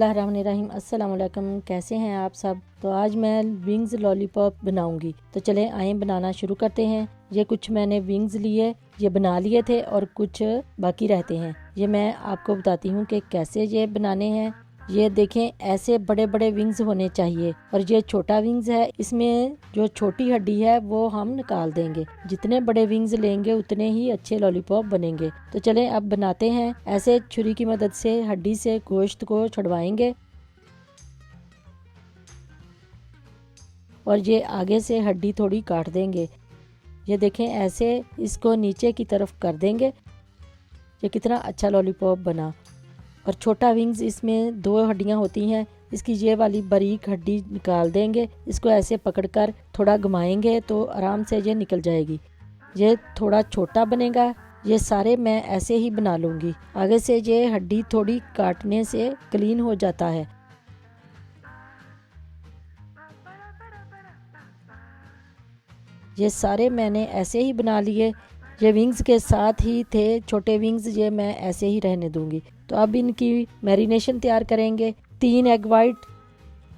बिस्मिल्लाहिर्रहमानिर्रहीम। अस्सलाम वालेकुम। कैसे हैं आप सब? तो आज मैं विंग्स लॉलीपॉप बनाऊंगी। तो चलें आए बनाना शुरू करते हैं। ये कुछ मैंने विंग्स लिए, ये बना लिए थे और कुछ बाकी रहते हैं। ये मैं आपको बताती हूँ कि कैसे ये बनाने हैं। ये देखें, ऐसे बड़े बड़े विंग्स होने चाहिए और ये छोटा विंग्स है, इसमें जो छोटी हड्डी है वो हम निकाल देंगे। जितने बड़े विंग्स लेंगे उतने ही अच्छे लॉलीपॉप बनेंगे। तो चलें अब बनाते हैं। ऐसे छुरी की मदद से हड्डी से गोश्त को छुड़वाएंगे और ये आगे से हड्डी थोड़ी काट देंगे। ये देखें, ऐसे इसको नीचे की तरफ कर देंगे। ये कितना अच्छा लॉलीपॉप बना। और छोटा विंग्स, इसमें 2 हड्डियां होती हैं, इसकी ये वाली बारीक हड्डी निकाल देंगे। इसको ऐसे पकड़कर थोड़ा घुमाएंगे तो आराम से ये निकल जाएगी। ये थोड़ा छोटा बनेगा। ये सारे मैं ऐसे ही बना लूँगी। आगे से ये हड्डी थोड़ी काटने से क्लीन हो जाता है। ये सारे मैंने ऐसे ही बना लिए। ये विंग्स के साथ ही थे छोटे विंग्स, ये मैं ऐसे ही रहने दूंगी। तो अब इनकी मैरिनेशन तैयार करेंगे। 3 egg white,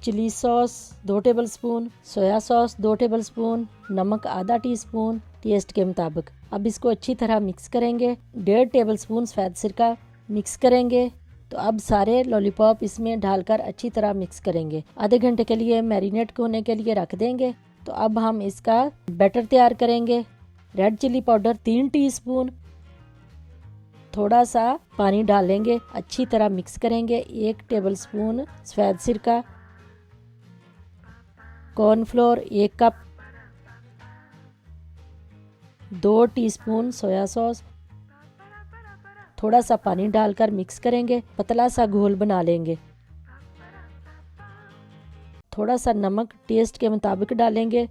chilli sauce 2 tablespoon, soya sauce 2 tablespoon, नमक आधा टीस्पून टेस्ट के मुताबिक। अब इसको अच्छी तरह मिक्स करेंगे। 1.5 टेबलस्पून सफ़ेद सिरका मिक्स करेंगे। तो अब सारे लॉलीपॉप इसमें डालकर अच्छी तरह मिक्स करेंगे। आधे घंटे के लिए मैरिनेट होने के लिए रख देंगे। तो अब हम इसका बैटर तैयार करेंगे। रेड चिली पाउडर 3 टीस्पून, थोड़ा सा पानी डालेंगे, अच्छी तरह मिक्स करेंगे। 1 टेबलस्पून सफ़ेद सिरका, cornflour 1 cup, 2 teaspoon soya sauce, थोड़ा सा पानी डालकर मिक्स करेंगे। पतला सा घोल बना लेंगे। थोड़ा सा नमक टेस्ट के मुताबिक डालेंगे।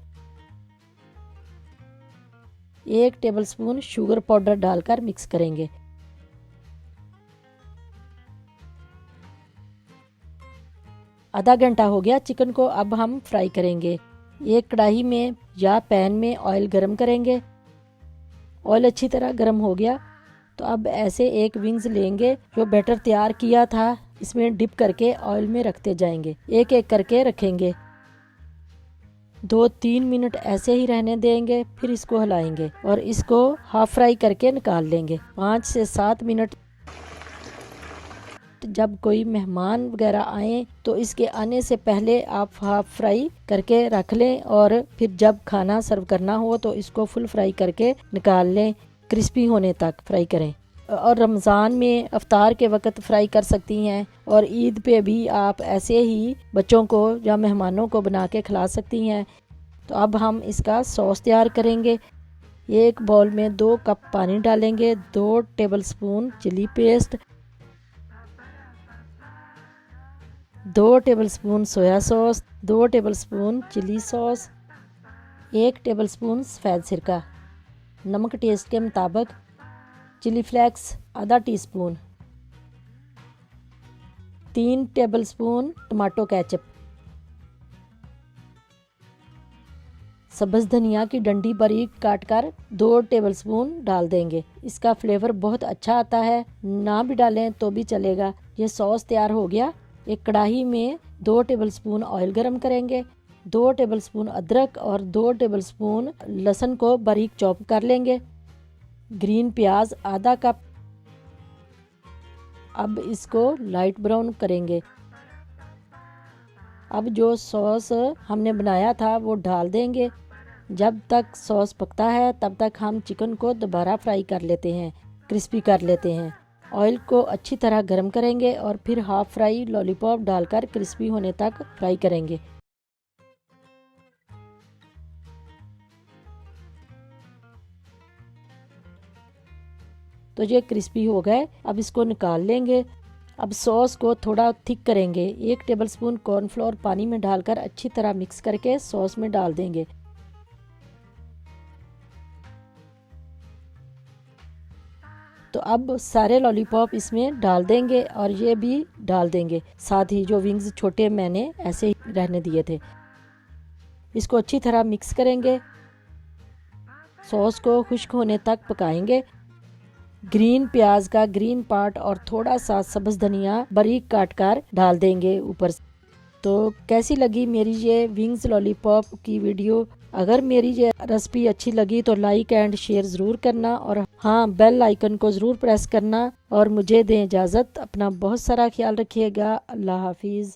1 टेबलस्पून शुगर पाउडर डालकर मिक्स करेंगे। आधा घंटा हो गया चिकन को, अब हम फ्राई करेंगे। एक कढ़ाई में या पैन में ऑयल गरम करेंगे। ऑयल अच्छी तरह गरम हो गया तो अब ऐसे एक विंग्स लेंगे जो बैटर तैयार किया था, इसमें डिप करके ऑयल में रखते जाएंगे। एक एक करके रखेंगे। 2-3 मिनट ऐसे ही रहने देंगे, फिर इसको हिलाएंगे और इसको हाफ फ्राई करके निकाल लेंगे। 5 से 7 मिनट। जब कोई मेहमान वगैरह आए तो इसके आने से पहले आप हाफ फ्राई करके रख लें और फिर जब खाना सर्व करना हो तो इसको फुल फ्राई करके निकाल लें। क्रिस्पी होने तक फ्राई करें। और रमज़ान में अफ्तार के वक़्त फ्राई कर सकती हैं और ईद पे भी आप ऐसे ही बच्चों को या मेहमानों को बना के खिला सकती हैं। तो अब हम इसका सॉस तैयार करेंगे। एक बाउल में 2 कप पानी डालेंगे, 2 tablespoon chilli paste, 2 tablespoon soya sauce, 2 tablespoon chilli sauce, 1 tablespoon सफ़ेद सिरका, नमक टेस्ट के मुताबिक, चिली फ्लेक्स आधा टीस्पून, 3 टेबलस्पून टमाटो केचप, सब्ज़ धनिया की डंडी बारीक काटकर 2 टेबलस्पून डाल देंगे। इसका फ्लेवर बहुत अच्छा आता है, ना भी डालें तो भी चलेगा। ये सॉस तैयार हो गया। एक कढ़ाई में 2 टेबलस्पून ऑयल गरम करेंगे। 2 टेबलस्पून अदरक और 2 टेबलस्पून लहसुन को बारीक चॉप कर लेंगे। ग्रीन प्याज आधा कप। अब इसको लाइट ब्राउन करेंगे। अब जो सॉस हमने बनाया था वो डाल देंगे। जब तक सॉस पकता है तब तक हम चिकन को दोबारा फ्राई कर लेते हैं, क्रिस्पी कर लेते हैं। ऑयल को अच्छी तरह गरम करेंगे और फिर हाफ फ्राई लॉलीपॉप डालकर क्रिस्पी होने तक फ्राई करेंगे। तो ये क्रिस्पी हो गए, अब इसको निकाल लेंगे। अब सॉस को थोड़ा थिक करेंगे। 1 टेबलस्पून कॉर्नफ्लोर पानी में डालकर अच्छी तरह मिक्स करके सॉस में डाल देंगे। तो अब सारे लॉलीपॉप इसमें डाल देंगे और ये भी डाल देंगे, साथ ही जो विंग्स छोटे मैंने ऐसे ही रहने दिए थे। इसको अच्छी तरह मिक्स करेंगे। सॉस को खुश्क होने तक पकाएंगे। ग्रीन प्याज का ग्रीन पार्ट और थोड़ा सा सब्ज धनिया बारीक काट कर डाल देंगे ऊपर से। तो कैसी लगी मेरी ये विंग्स लॉलीपॉप की वीडियो? अगर मेरी ये रेसिपी अच्छी लगी तो लाइक एंड शेयर ज़रूर करना, और हाँ, बेल आइकन को ज़रूर प्रेस करना। और मुझे दें इजाज़त। अपना बहुत सारा ख्याल रखिएगा। अल्लाह हाफिज़।